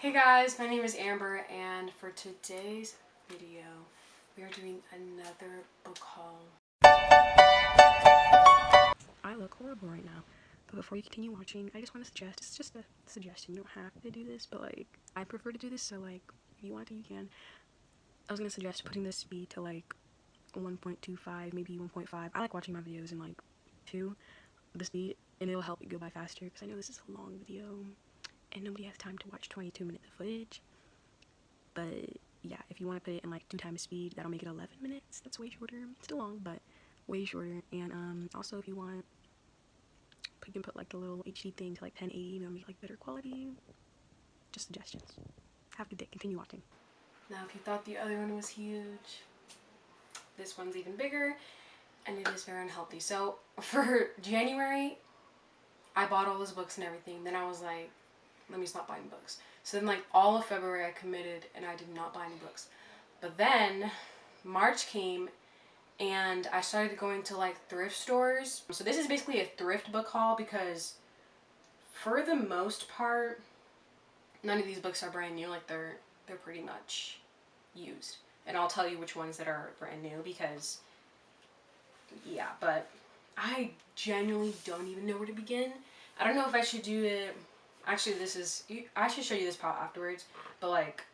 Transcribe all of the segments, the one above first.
Hey guys, my name is Amber, and for today's video, we are doing another book haul. I look horrible right now, but before you continue watching, I just want to suggest, it's just a suggestion, you don't have to do this, but like, I prefer to do this, so like, if you want to, you can. I was going to suggest putting the speed to like 1.25, maybe 1.5. I like watching my videos in like 2, the speed, and it'll help you go by faster, because I know this is a long video, and nobody has time to watch 22 minutes of footage. But yeah, if you want to put it in like 2 times speed, that'll make it 11 minutes. That's way shorter. Still long, but way shorter. And also if you want, you can put like the little HD thing to like 1080, it'll make like better quality. Just suggestions. Have a good day. Continue watching. Now, if you thought the other one was huge, this one's even bigger, and it is very unhealthy. So for January, I bought all those books and everything. Then I was like, let me stop buying books. So then like all of February I committed and I did not buy any books. But then March came and I started going to like thrift stores. So this is basically a thrift book haul because for the most part, none of these books are brand new. Like they're pretty much used. And I'll tell you which ones that are brand new because yeah, but I genuinely don't even know where to begin. I don't know if I should do it. Actually, I should show you this part afterwards, but like,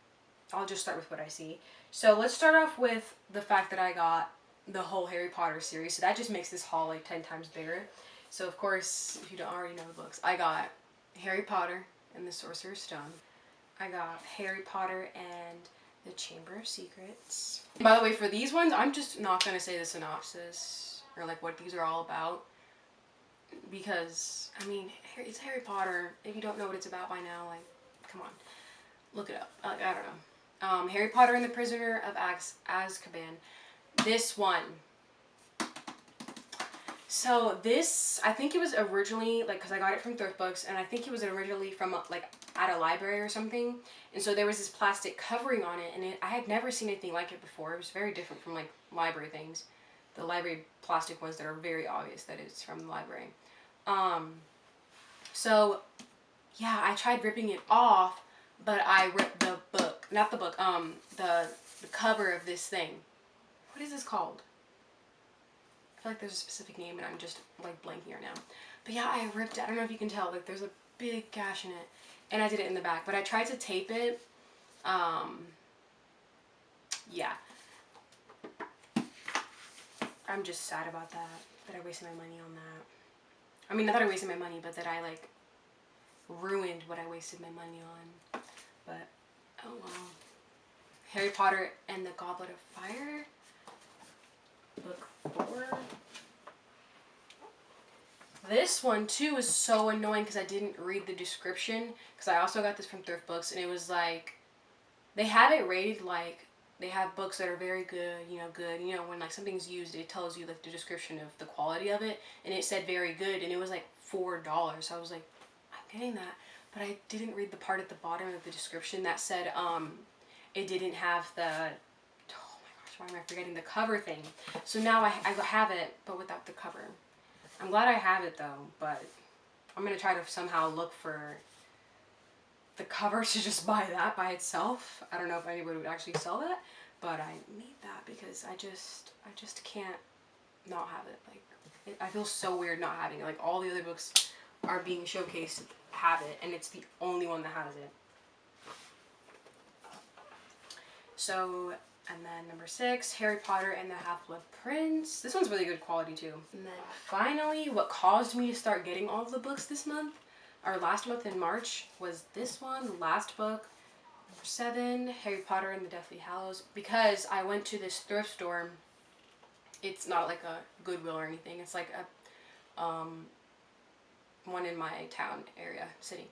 I'll just start with what I see. So let's start off with the fact that I got the whole Harry Potter series, so that just makes this haul like 10 times bigger. So of course, if you don't already know the books, I got Harry Potter and the Sorcerer's Stone. I got Harry Potter and the Chamber of Secrets. By the way, for these ones, I'm just not going to say the synopsis or like what these are all about. Because, I mean, it's Harry Potter. If you don't know what it's about by now, like, come on. Look it up. I don't know. Harry Potter and the Prisoner of Azkaban. This one. So this, I think it was originally, like, because I got it from thrift books, and I think it was originally from, like, at a library or something. And so there was this plastic covering on it, and I had never seen anything like it before. It was very different from, like, library things. The library plastic ones that are very obvious that it's from the library. So yeah, I tried ripping it off, but I ripped the book, not the book, the cover of this thing. What is this called? I feel like there's a specific name and I'm just like blanking right now. But yeah, I ripped it. I don't know if you can tell, like there's a big gash in it, and I did it in the back, but I tried to tape it. Yeah. I'm just sad about that I wasted my money on that. I mean, not that I wasted my money, but that I, like, ruined what I wasted my money on. But, oh well. Harry Potter and the Goblet of Fire. Book 4. This one, too, is so annoying because I didn't read the description. Because I also got this from thrift books, and it was, like, they have it rated, like, they have books that are very good, good. You know, when like something's used, it tells you like the description of the quality of it, and it said very good, and it was like $4. So I was like, I'm getting that, but I didn't read the part at the bottom of the description that said it didn't have the, oh my gosh, why am I forgetting the cover thing? So now I have it, but without the cover. I'm glad I have it though, but I'm gonna try to somehow look for the cover to just buy that by itself. I don't know if anybody would actually sell that, but I need that because I just can't not have it. Like, I feel so weird not having it. Like, all the other books are being showcased have it, and it's the only one that has it. So, and then number 6, Harry Potter and the Half-Blood Prince. This one's really good quality too. And then finally, what caused me to start getting all of the books this month, or last month in March, was this one, the last book, number 7, Harry Potter and the Deathly Hallows, because I went to this thrift store. It's not like a Goodwill or anything. It's like a one in my town area, city.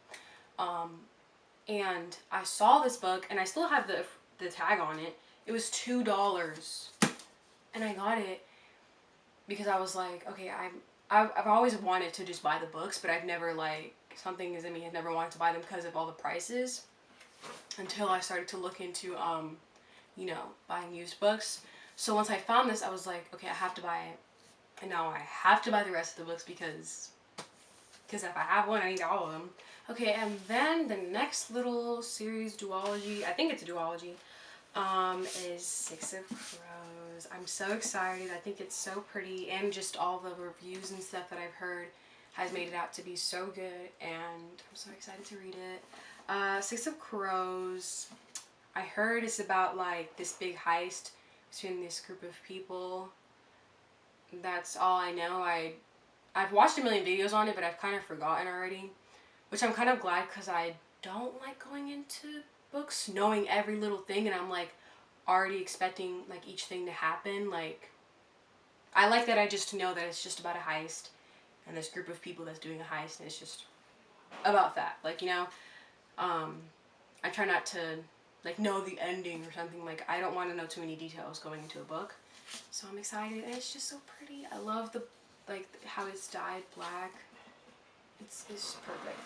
And I saw this book, and I still have the tag on it. It was $2, and I got it because I was like, okay, I've always wanted to just buy the books, but I've never, like, something is in me, I've never wanted to buy them because of all the prices, until I started to look into, you know, buying used books. So once I found this, I was like, okay, I have to buy it, and now I have to buy the rest of the books because if I have one, I need all of them. Okay, and then the next little series duology, I think it's a duology, is Six of Crows. I'm so excited. I think it's so pretty, and just all the reviews and stuff that I've heard has made it out to be so good, and I'm so excited to read it. Six of Crows, I heard it's about like this big heist between this group of people. That's all I know. I've watched a million videos on it, but I've kind of forgotten already, which I'm kind of glad, because I don't like going into books knowing every little thing, and I'm like already expecting like each thing to happen. Like, I like that I just know that it's just about a heist and this group of people that's doing a heist, and it's just about that. Like, you know, I try not to like know the ending or something. Like, I don't want to know too many details going into a book. So I'm excited, and it's just so pretty. I love the like how it's dyed black. It's perfect.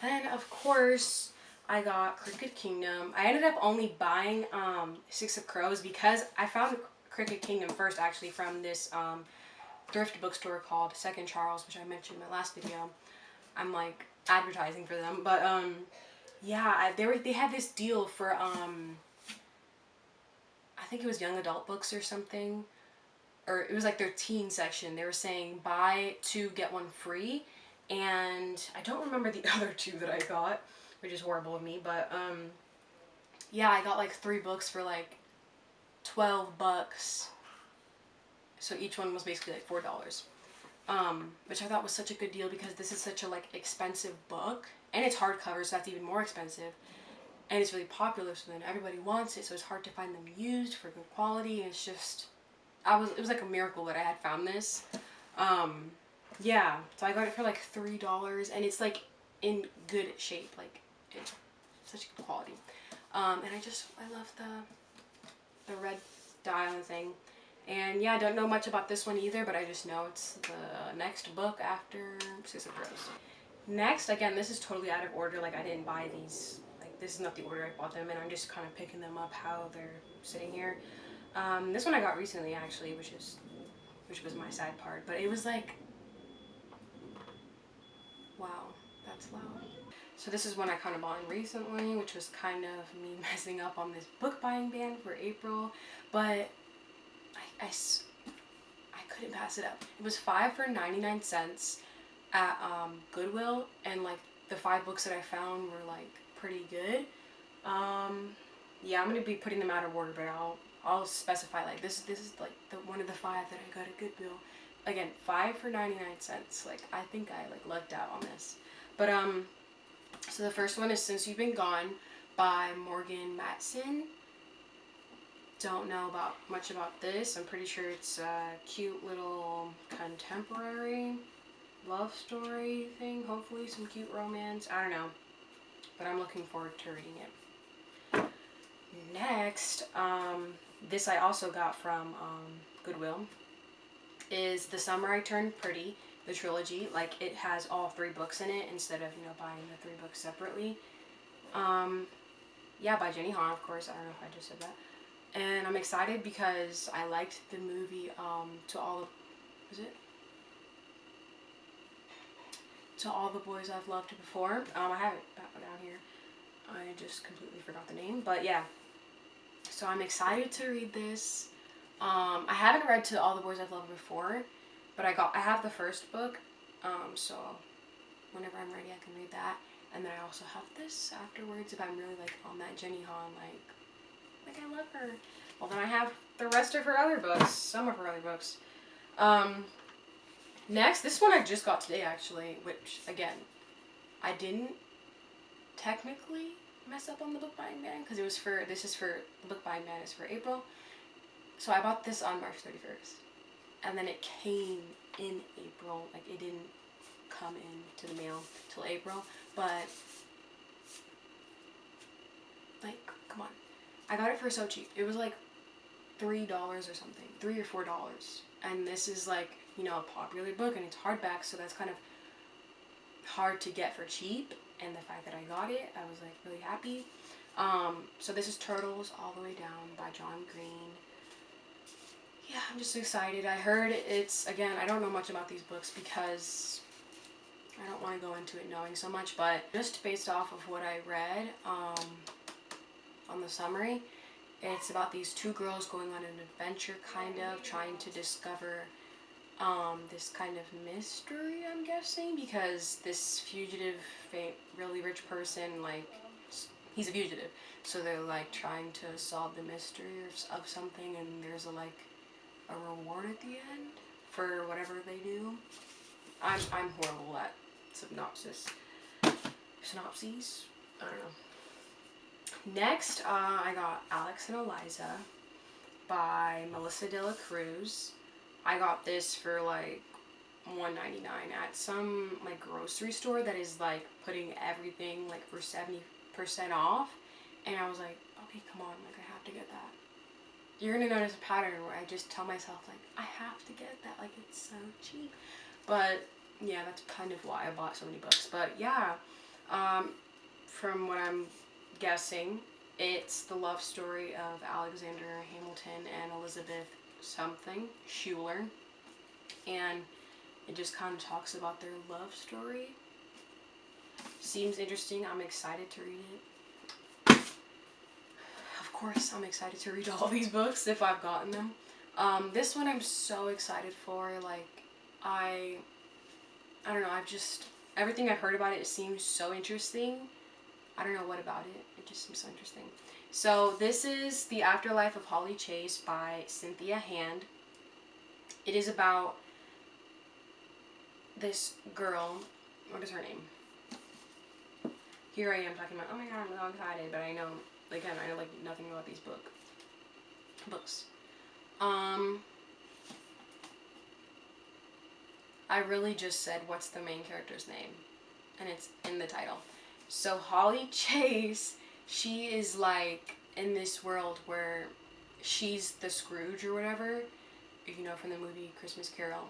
Then of course I got Crooked Kingdom. I ended up only buying Six of Crows because I found Crooked Kingdom first, actually, from this thrift bookstore called Second Charles, which I mentioned in my last video. I'm like advertising for them, but yeah, they had this deal for I think it was young adult books or something, or it was like their teen section. They were saying buy two get one free, and I don't remember the other two that I got, which is horrible of me, but yeah, I got like 3 books for like $12, so each one was basically like $4, which I thought was such a good deal, because this is such a like expensive book, and it's hardcover, so that's even more expensive, and it's really popular, so then everybody wants it, so it's hard to find them used for good quality, and it's just, it was like a miracle that I had found this. Yeah, so I got it for like $3, and it's like in good shape, like it's such good quality. And I love the red dye on the thing. And yeah, I don't know much about this one either, but I just know it's the next book after Six of Crows. Next, again, this is totally out of order. Like, I didn't buy these. Like, this is not the order I bought them in. I'm just kind of picking them up how they're sitting here. This one I got recently, actually, which was my sad part. But it was like, wow, that's loud. So this is one I kind of bought in recently, which was kind of me messing up on this book buying ban for April. But I couldn't pass it up. It was 5 for 99 cents at Goodwill, and like the 5 books that I found were like pretty good. Yeah, I'm gonna be putting them out of order, but I'll specify like this is like one of the 5 that I got at Goodwill. Again, 5 for 99 cents. Like, I think I like lucked out on this. But so the first one is Since You've Been Gone by Morgan Matson. Don't know much about this. I'm pretty sure it's a cute little contemporary love story thing. Hopefully some cute romance. I don't know, but I'm looking forward to reading it. Next, this I also got from Goodwill, is The Summer I Turned Pretty, the trilogy. Like, it has all 3 books in it instead of, you know, buying the 3 books separately. Yeah, by Jenny Han, of course. I don't know if I just said that. And I'm excited because I liked the movie To All the Boys I've Loved Before. I have it down here. I just completely forgot the name, but yeah. So I'm excited to read this. I haven't read To All the Boys I've Loved Before, but I have the first book, so whenever I'm ready I can read that. And then I also have this afterwards if I'm really like on that Jenny Han, like I love her. Well, then I have the rest of her other books, some of her other books. Next, this one I just got today, actually, which, again, I didn't technically mess up on the book buying ban, because the book buying ban is for April. So I bought this on March 31st, and then it came in April. Like, it didn't come in to the mail till April, but, like, come on. I got it for so cheap. It was like $3 or something, $3 or $4. And this is like, you know, a popular book, and it's hardback, so that's kind of hard to get for cheap. And the fact that I got it, I was like really happy. So this is Turtles All the Way Down by John Green. Yeah, I'm just excited. I heard it's, again, I don't know much about these books because I don't want to go into it knowing so much, but just based off of what I read on the summary, it's about these two girls going on an adventure, kind of trying to discover this kind of mystery, I'm guessing, because this fugitive, really rich person, like, he's a fugitive, so they're like trying to solve the mystery of something, and there's a reward at the end for whatever they do. I'm horrible at synopses. I don't know. Next, I got Alex and Eliza by Melissa De La Cruz. I got this for like $1.99 at some like grocery store that is like putting everything like for 70% off, and I was like, okay, come on, like I have to get that. You're gonna notice a pattern where I just tell myself like I have to get that, like it's so cheap. But yeah, that's kind of why I bought so many books. But yeah, from what I'm guessing, it's the love story of Alexander Hamilton and Elizabeth something Schuler, and it just kind of talks about their love story. Seems interesting. I'm excited to read it. Of course, I'm excited to read all these books if I've gotten them. This one I'm so excited for. Like, I don't know. Everything I've heard about it seems so interesting. I don't know what about it. It just seems so interesting. So this is The Afterlife of Holly Chase by Cynthia Hand. It is about this girl. What is her name? Here I am talking about, oh my god, I'm so excited, but I know, again, I know like nothing about these books. I really just said, what's the main character's name? And it's in the title. So Holly Chase, she is like in this world where she's the Scrooge or whatever, if you know from the movie Christmas Carol.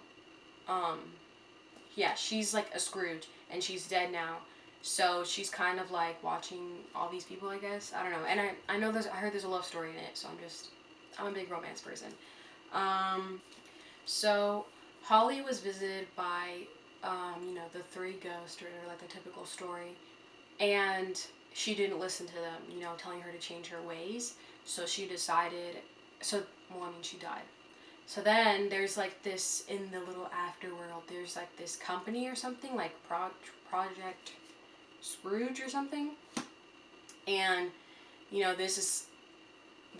Yeah, she's like a Scrooge, and she's dead now. So she's kind of like watching all these people, I guess. I don't know. And I know I heard there's a love story in it, so I'm a big romance person. So Holly was visited by, the three ghosts, or like the typical story, and she didn't listen to them, telling her to change her ways. So she decided, she died. So then there's like this, in the little afterworld, there's like this company or something, like Project Scrooge or something. And,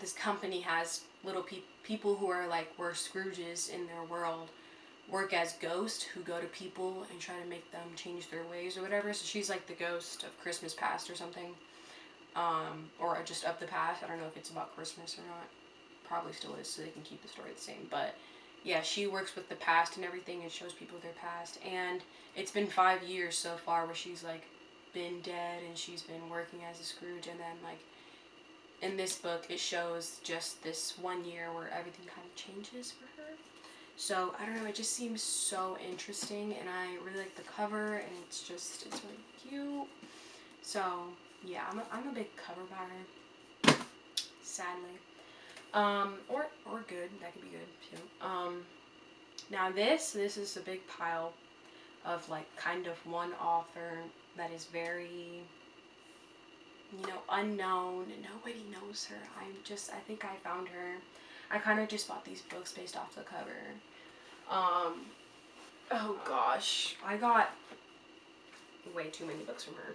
this company has little people who are like, were Scrooges in their world, work as ghosts who go to people and try to make them change their ways or whatever. So she's like the ghost of Christmas past or something. Or just of the past. I don't know if it's about Christmas or not. Probably still is, so they can keep the story the same. But yeah, she works with the past and everything and shows people their past. And it's been 5 years so far where she's like been dead and she's been working as a Scrooge. And then like in this book it shows just this 1 year where everything kind of changes for her. So I don't know, it just seems so interesting, and I really like the cover, and it's really cute. So yeah, I'm a big cover buyer, sadly. Or good, that could be good too. Now this is a big pile of like kind of one author that is very, unknown, and nobody knows her. I think I found her. I kind of just bought these books based off the cover. Oh gosh, I got way too many books from her.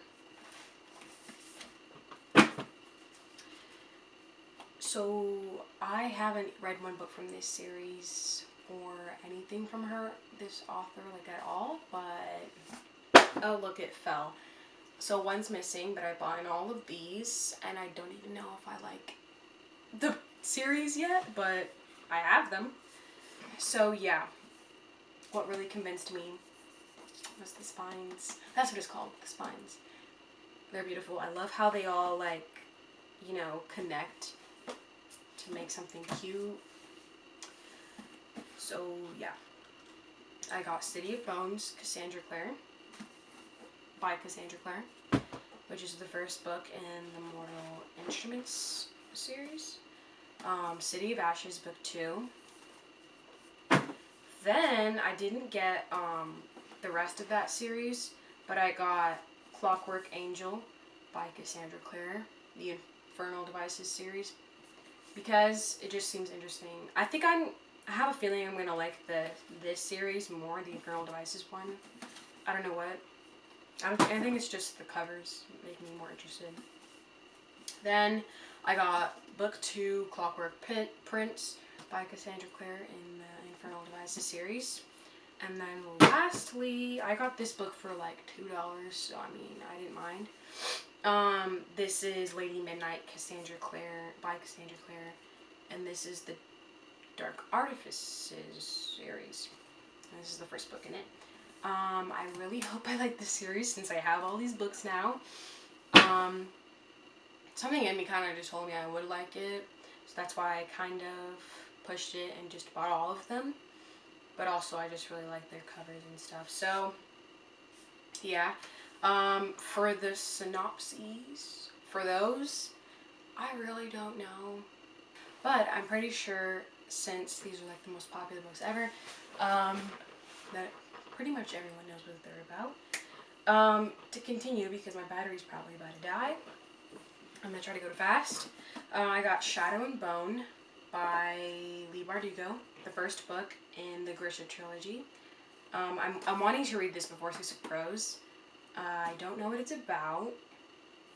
So I haven't read one book from this series or anything from her, this author, like at all, but oh look, it fell. So one's missing, but I bought in all of these, and I don't even know if I like the series yet, but I have them. So yeah, what really convinced me was the spines. That's what it's called, the spines. They're beautiful. I love how they all like, connect to make something cute. So yeah, I got City of Bones, Cassandra Clare, by Cassandra Clare, which is the first book in the Mortal Instruments series. City of Ashes, book 2. Then I didn't get the rest of that series, but I got Clockwork Angel by Cassandra Clare, the Infernal Devices series, because it just seems interesting. I have a feeling I'm gonna like this series more, the Infernal Devices one. I don't know what. I think it's just the covers make me more interested. Then I got book 2, Clockwork Prince by Cassandra Clare in the Infernal Devices series. And then lastly, I got this book for like $2, so I mean, I didn't mind. This is Lady Midnight by Cassandra Clare, and this is the Dark Artifices series. And this is the first book in it. I really hope I like this series since I have all these books now. Something in me kind of just told me I would like it, so that's why I kind of pushed it and just bought all of them. But also I just really like their covers and stuff. So yeah, for the synopses for those, I really don't know, but I'm pretty sure since these are like the most popular books ever, that pretty much everyone knows what they're about. To continue, because my battery's probably about to die, I'm gonna try to go fast. I got Shadow and Bone by Leigh Bardugo, the first book in the Grisha trilogy. I'm wanting to read this before Six of Crows. I don't know what it's about.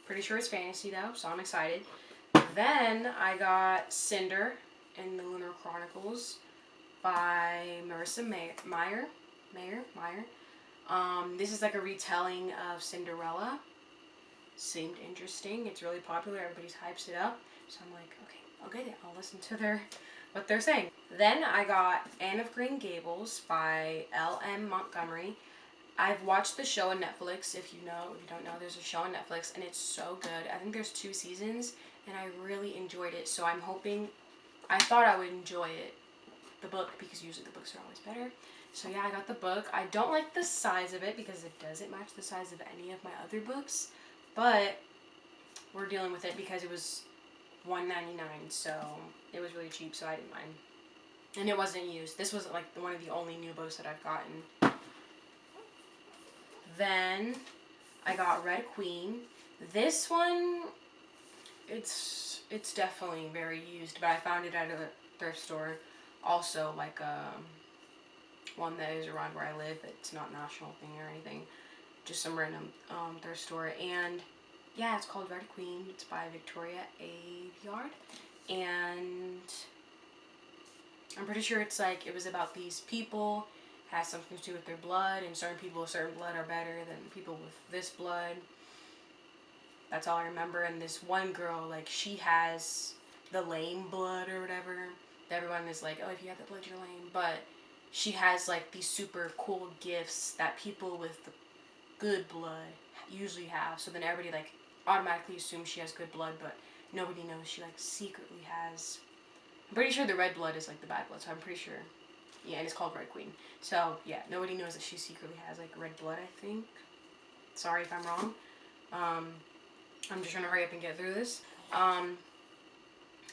Pretty sure it's fantasy though, so I'm excited. Then I got Cinder in the Lunar Chronicles by Marissa Meyer. This is like a retelling of Cinderella. Seemed interesting. It's really popular. Everybody's hypes it up. So I'm like, okay, I'll get it. I'll listen to what they're saying. Then I got Anne of Green Gables by L.M. Montgomery. I've watched the show on Netflix. If you don't know, there's a show on Netflix, and it's so good. I think there's 2 seasons, and I really enjoyed it. So I'm hoping, I thought I would enjoy it, the book, because usually the books are always better. So yeah, I got the book. I don't like the size of it because it doesn't match the size of any of my other books, but we're dealing with it because it was $1.99, so it was really cheap, so I didn't mind. And it wasn't used. This was like one of the only new books that I've gotten. Then I got Red Queen. This one, it's definitely very used, but I found it at a thrift store. Also, like one that is around where I live. It's not a national thing or anything. Just some random thrift store. And yeah, it's called Red Queen. It's by Victoria Aveyard. And I'm pretty sure it's like, it was about these people, has something to do with their blood, and certain people with certain blood are better than people with this blood. That's all I remember. And this one girl, like, she has the lame blood or whatever. Everyone is like, oh, if you have that blood, you're lame. But she has like these super cool gifts that people with the good blood usually have. So then everybody like automatically assumes she has good blood, but nobody knows she like secretly has. I'm pretty sure the red blood is like the bad blood, so I'm pretty sure. Yeah, and it's called Red Queen. So yeah, nobody knows that she secretly has like red blood, I think. Sorry if I'm wrong. I'm just trying to hurry up and get through this.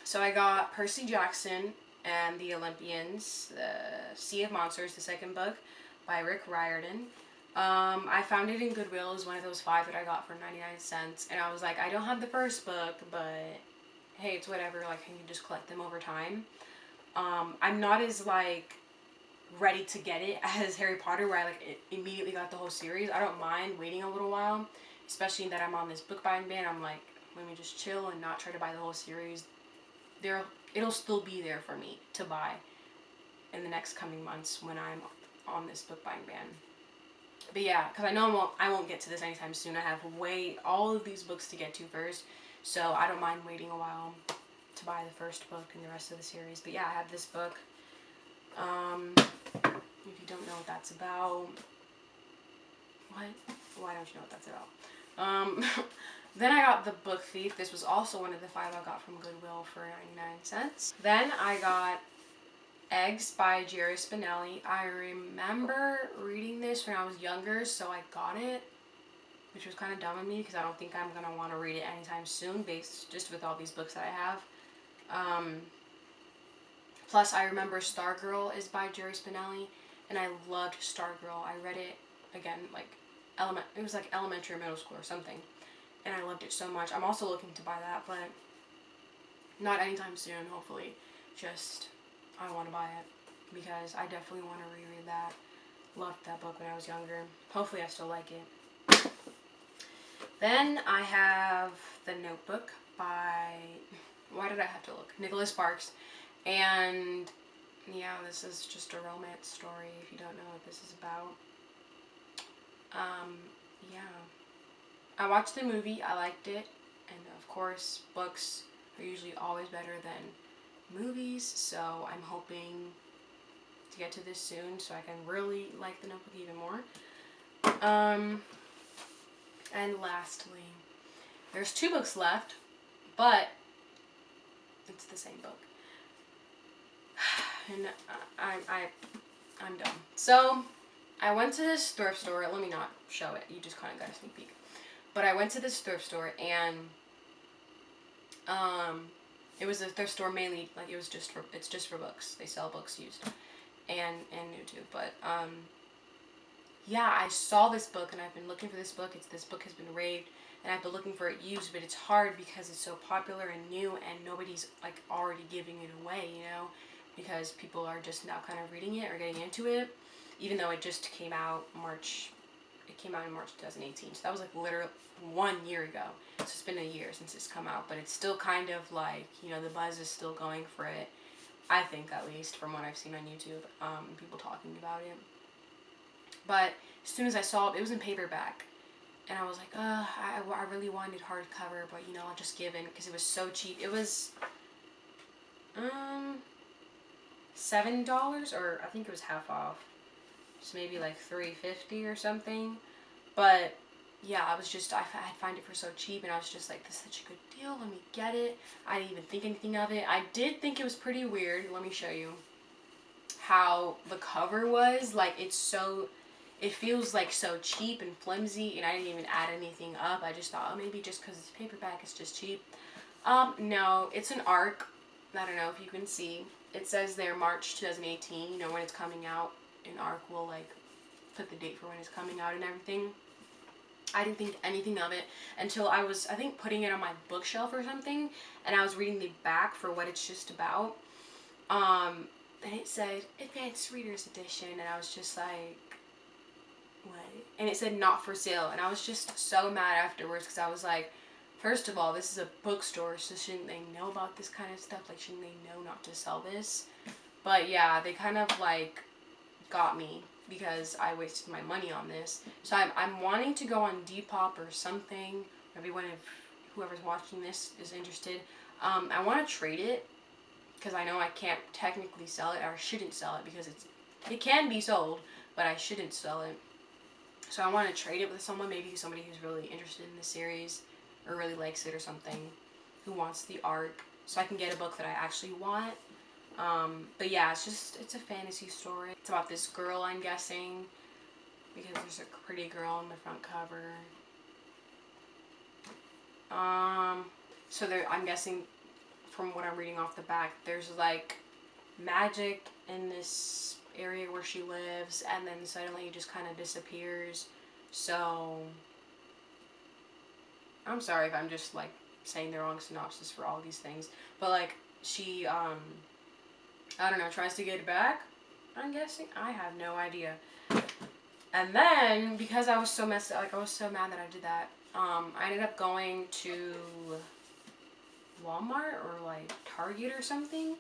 So I got Percy Jackson and the Olympians, the Sea of Monsters, the second book by Rick Riordan. I found it in Goodwill as one of those 5 that I got for 99¢, and I was like, I don't have the first book, but hey, it's whatever, like, I can just collect them over time. I'm not as, like, ready to get it as Harry Potter, where I, like, immediately got the whole series. I don't mind waiting a little while, especially that I'm on this book buying ban. I'm like, let me just chill and not try to buy the whole series. It'll still be there for me to buy in the next coming months when I'm on this book buying ban. But yeah, because I know I won't get to this anytime soon. I have all of these books to get to first, so I don't mind waiting a while to buy the first book and the rest of the series. But yeah, I have this book. If you don't know what that's about, what? Why don't you know what that's about? Then I got The Book Thief. This was also one of the 5 I got from Goodwill for 99¢. Then I got Eggs by Jerry Spinelli. I remember reading this when I was younger, so I got it, which was kind of dumb of me because I don't think I'm going to want to read it anytime soon, just with all these books that I have. Plus, I remember Stargirl is by Jerry Spinelli, and I loved Stargirl. I read it, again, like, it was like elementary or middle school or something, and I loved it so much. I'm also looking to buy that, but not anytime soon, hopefully. Just, I want to buy it because I definitely want to reread that. Loved that book when I was younger. Hopefully I still like it. Then I have The Notebook by, why did I have to look? Nicholas Sparks. And yeah, this is just a romance story if you don't know what this is about. Yeah. I watched the movie, I liked it, and of course, books are usually always better than movies, so I'm hoping to get to this soon so I can really like The Notebook even more. And lastly, there's 2 books left, but it's the same book. And I'm done. So, I went to this thrift store. Let me not show it. You just kind of got a sneak peek. But I went to this thrift store, and it was a thrift store mainly, like, it's just for books. They sell books used and new too. But yeah, I saw this book, and I've been looking for this book. This book has been raved, and I've been looking for it used, but it's hard because it's so popular and new, and nobody's like already giving it away, you know, because people are just now kind of reading it or getting into it, even though it just came out in March 2018, so that was like literally 1 year ago. So it's been a year since it's come out, but it's still kind of like, you know, the buzz is still going for it, I think, at least from what I've seen on YouTube, people talking about it. But as soon as I saw it, it was in paperback, and I was like, I really wanted hardcover, but you know, I'll just give in because it was so cheap. It was $7, or I think it was half off, so maybe like $3.50 or something. But yeah, I find it for so cheap, and I was just like, this is such a good deal, let me get it. I didn't even think anything of it. I did think it was pretty weird. Let me show you how the cover was. Like, it feels like so cheap and flimsy, and I didn't even add anything up. I just thought, oh, maybe just because it's paperback, it's just cheap. No, it's an ARC. I don't know if you can see. It says there March 2018, you know, when it's coming out. And ARC will like put the date for when it's coming out and everything. I didn't think anything of it until I was, I think, putting it on my bookshelf or something, and I was reading the back for what it's just about. And it said Advanced Readers Edition, and I was just like, what? And it said not for sale, and I was just so mad afterwards because I was like, first of all, this is a bookstore, so shouldn't they know about this kind of stuff? Like, shouldn't they know not to sell this? But yeah, they kind of like got me because I wasted my money on this. So I'm wanting to go on Depop or something. Everyone, if whoever's watching this is interested, I want to trade it because I know I can't technically sell it, or shouldn't sell it because it can be sold, but I shouldn't sell it. So I want to trade it with someone, maybe somebody who's really interested in the series or really likes it or something, who wants the ARC, so I can get a book that I actually want. But yeah, it's a fantasy story. It's about this girl, I'm guessing, because there's a pretty girl on the front cover. So I'm guessing from what I'm reading off the back, there's like magic in this area where she lives, and then suddenly it just kind of disappears. So I'm sorry if I'm just like saying the wrong synopsis for all these things, but like she I don't know, tries to get it back, I'm guessing. I have no idea. And then, because I was so messed up, like, I was so mad that I did that, I ended up going to Walmart or, like, Target or something,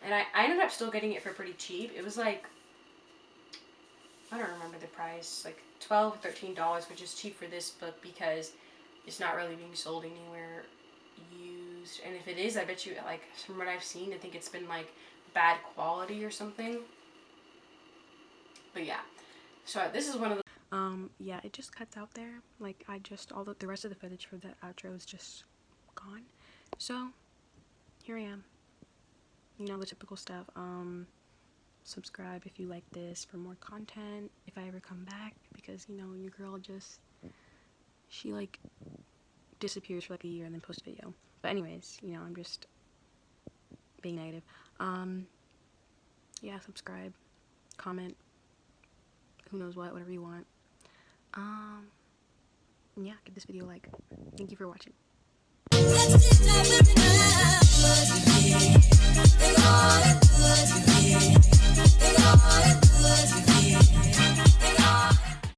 and I ended up still getting it for pretty cheap. It was, like, I don't remember the price, like, $12 or $13, which is cheap for this book because it's not really being sold anywhere used. And if it is, I bet you, like, from what I've seen, I think it's been, like, bad quality or something. But yeah, so this is one of the yeah, it just cuts out there. Like, all the rest of the footage for that outro is just gone. So here I am, you know, the typical stuff. Subscribe if you like this for more content if I ever come back, because, you know, your girl she like disappears for like a year and then posts a video. But anyways, you know, I'm just being negative. Yeah, subscribe, comment, who knows what, whatever you want. Yeah, give this video a like. Thank you for watching.